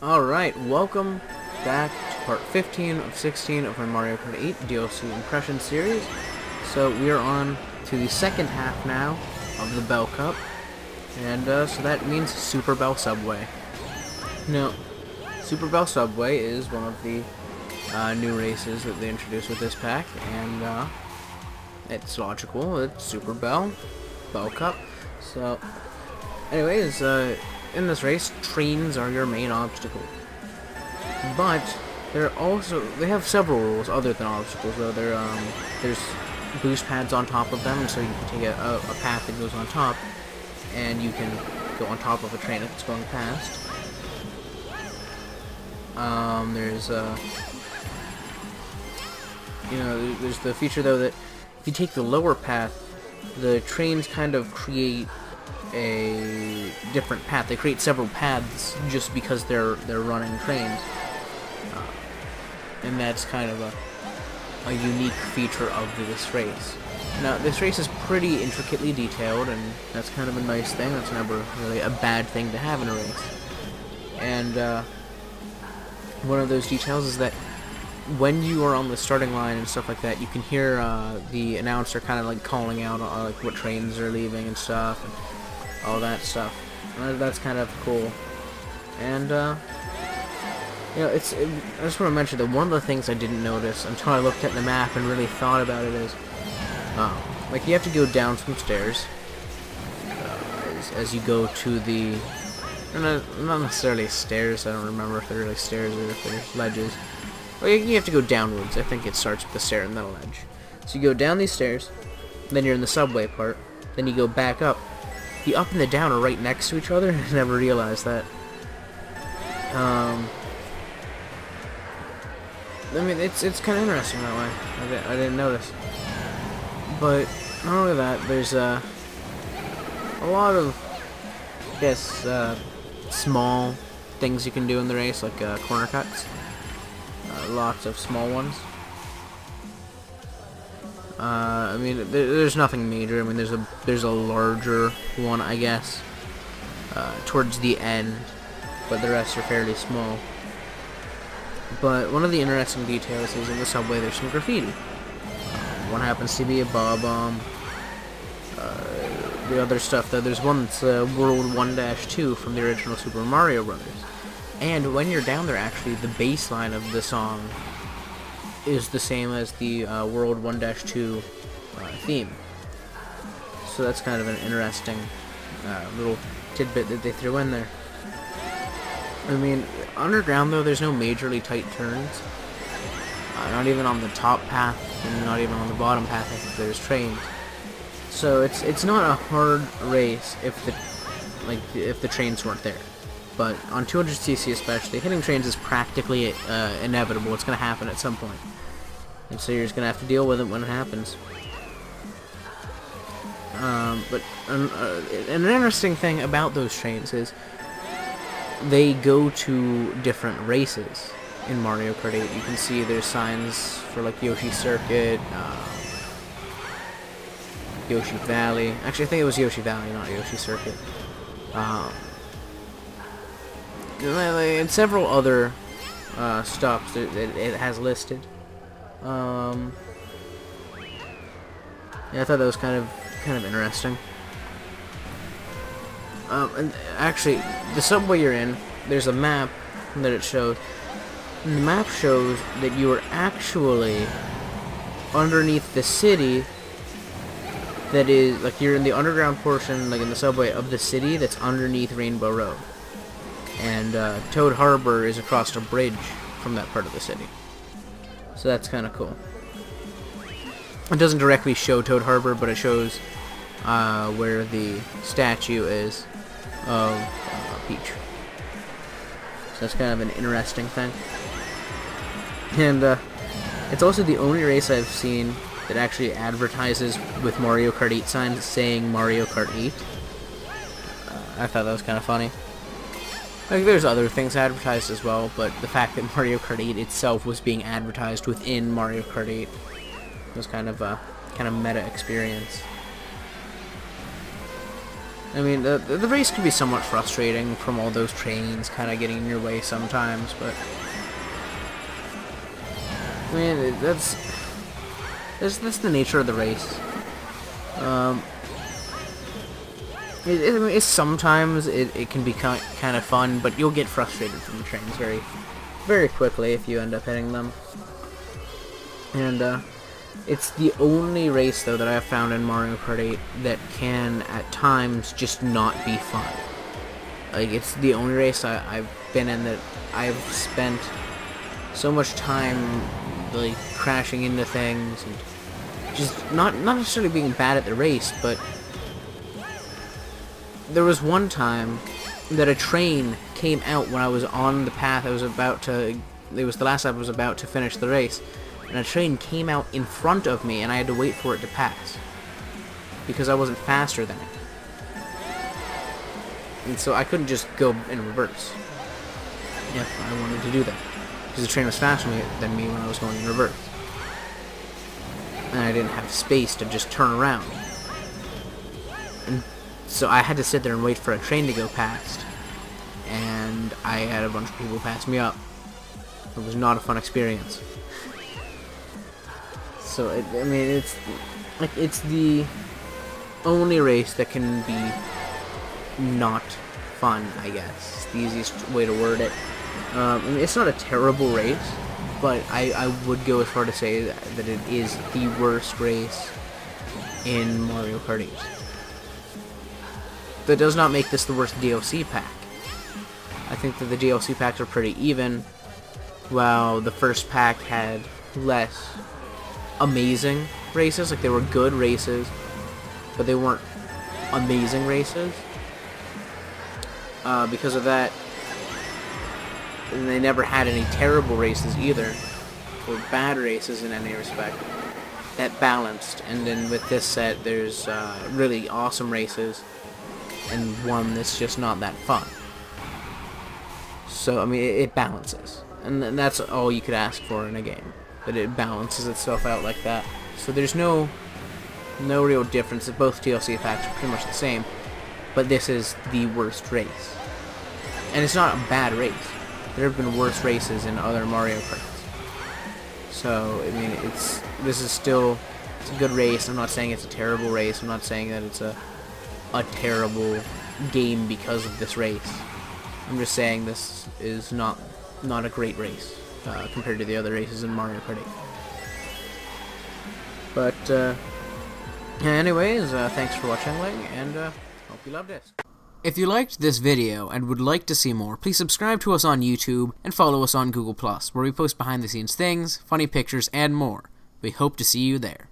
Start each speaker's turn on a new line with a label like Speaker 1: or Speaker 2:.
Speaker 1: Alright, welcome back to part 15 of 16 of our Mario Kart 8 DLC Impression series. So we are on to the second half now of the Bell Cup, and so that means Super Bell Subway. Now, Super Bell Subway is one of the new races that they introduced with this pack, and it's logical. It's Super Bell Cup. So, anyways, in this race, trains are your main obstacle. But they have several rules other than obstacles. Though there's boost pads on top of them, and so you can take a path that goes on top, and you can go on top of a train if it's going past. There's the feature though that if you take the lower path, the trains kind of create a different path. They create several paths just because they're running trains, and that's kind of a unique feature of this race. Now, this race is pretty intricately detailed, and that's kind of a nice thing. That's never really a bad thing to have in a race. And one of those details is that when you are on the starting line and stuff like that, you can hear the announcer kind of like calling out like what trains are leaving and stuff, and all that stuff. That's kind of cool. And I just want to mention that one of the things I didn't notice until I looked at the map and really thought about it is, like, you have to go down some stairs as you go to the, not necessarily stairs. I don't remember if they're really stairs or if they're ledges. Well, you have to go downwards. I think it starts with a stair and then a ledge. So you go down these stairs, then you're in the subway part, then you go back up. The up and the down are right next to each other. I never realized that. I mean, it's kind of interesting that way. I didn't notice. But not only that, there's a lot of, I guess, small things you can do in the race, like corner cuts. Lots of small ones. I mean, there's nothing major. I mean, there's a larger one, I guess, towards the end, but the rest are fairly small. But one of the interesting details is in the subway there's some graffiti. One happens to be a bob bomb. The other stuff, though, there's one that's World 1-2 from the original Super Mario Brothers. And when you're down there, actually, the bass line of the song is the same as the World 1-2 theme. So that's kind of an interesting little tidbit that they threw in there. I mean, underground, though, there's no majorly tight turns. Not even on the top path, and not even on the bottom path. I think there's trains. So it's not a hard race if the trains weren't there. But on 200cc especially, hitting trains is practically inevitable. It's going to happen at some point. And so you're just going to have to deal with it when it happens. But an interesting thing about those trains is they go to different races in Mario Kart 8. You can see there's signs for like Yoshi Circuit, Yoshi Valley. Actually, I think it was Yoshi Valley, not Yoshi Circuit. And several other stops that it has listed. Yeah, I thought that was kind of interesting. And actually, the subway you're in, there's a map that it shows. And the map shows that you are actually underneath the city. That is, like, you're in the underground portion, like in the subway of the city that's underneath Rainbow Road. And Toad Harbor is across a bridge from that part of the city. So that's kind of cool. It doesn't directly show Toad Harbor, but it shows where the statue is of Peach. So that's kind of an interesting thing. And it's also the only race I've seen that actually advertises with Mario Kart 8 signs saying Mario Kart 8. I thought that was kind of funny. Like, there's other things advertised as well, but the fact that Mario Kart 8 itself was being advertised within Mario Kart 8 was kind of a meta experience. I mean, the race can be somewhat frustrating from all those trains kind of getting in your way sometimes, but I mean, that's the nature of the race. Sometimes it can be kind of fun, but you'll get frustrated from the trains very, very quickly if you end up hitting them. And it's the only race, though, that I have found in Mario Kart 8 that can, at times, just not be fun. Like, it's the only race I've been in that I've spent so much time, like, crashing into things, and just not necessarily being bad at the race, but there was one time that a train came out when I was on the path. It was the last lap I was about to finish the race. And a train came out in front of me, and I had to wait for it to pass because I wasn't faster than it. And so I couldn't just go in reverse if I wanted to do that, because the train was faster than me when I was going in reverse. And I didn't have space to just turn around. And so I had to sit there and wait for a train to go past. And I had a bunch of people pass me up. It was not a fun experience. So, I mean, it's the only race that can be not fun, I guess. It's the easiest way to word it. I mean, it's not a terrible race, but I would go as far to say that it is the worst race in Mario Kart 8. That does not make this the worst DLC pack. I think that the DLC packs are pretty even, while the first pack had less amazing races. Like, they were good races, but they weren't amazing races. Because of that, and they never had any terrible races either, or bad races in any respect. That balanced, and then with this set, there's really awesome races, and one that's just not that fun. So, I mean, it balances, and that's all you could ask for in a game. That it balances itself out like that. So there's no real difference. Both DLC packs are pretty much the same, but this is the worst race. And it's not a bad race. There have been worse races in other Mario Karts. So, I mean, this is still a good race. I'm not saying it's a terrible race. I'm not saying that it's a terrible game because of this race. I'm just saying this is not a great race compared to the other races in Mario Kart 8. But anyways, thanks for watching, and hope you loved it. If you liked this video and would like to see more, please subscribe to us on YouTube and follow us on Google+, where we post behind-the-scenes things, funny pictures, and more. We hope to see you there.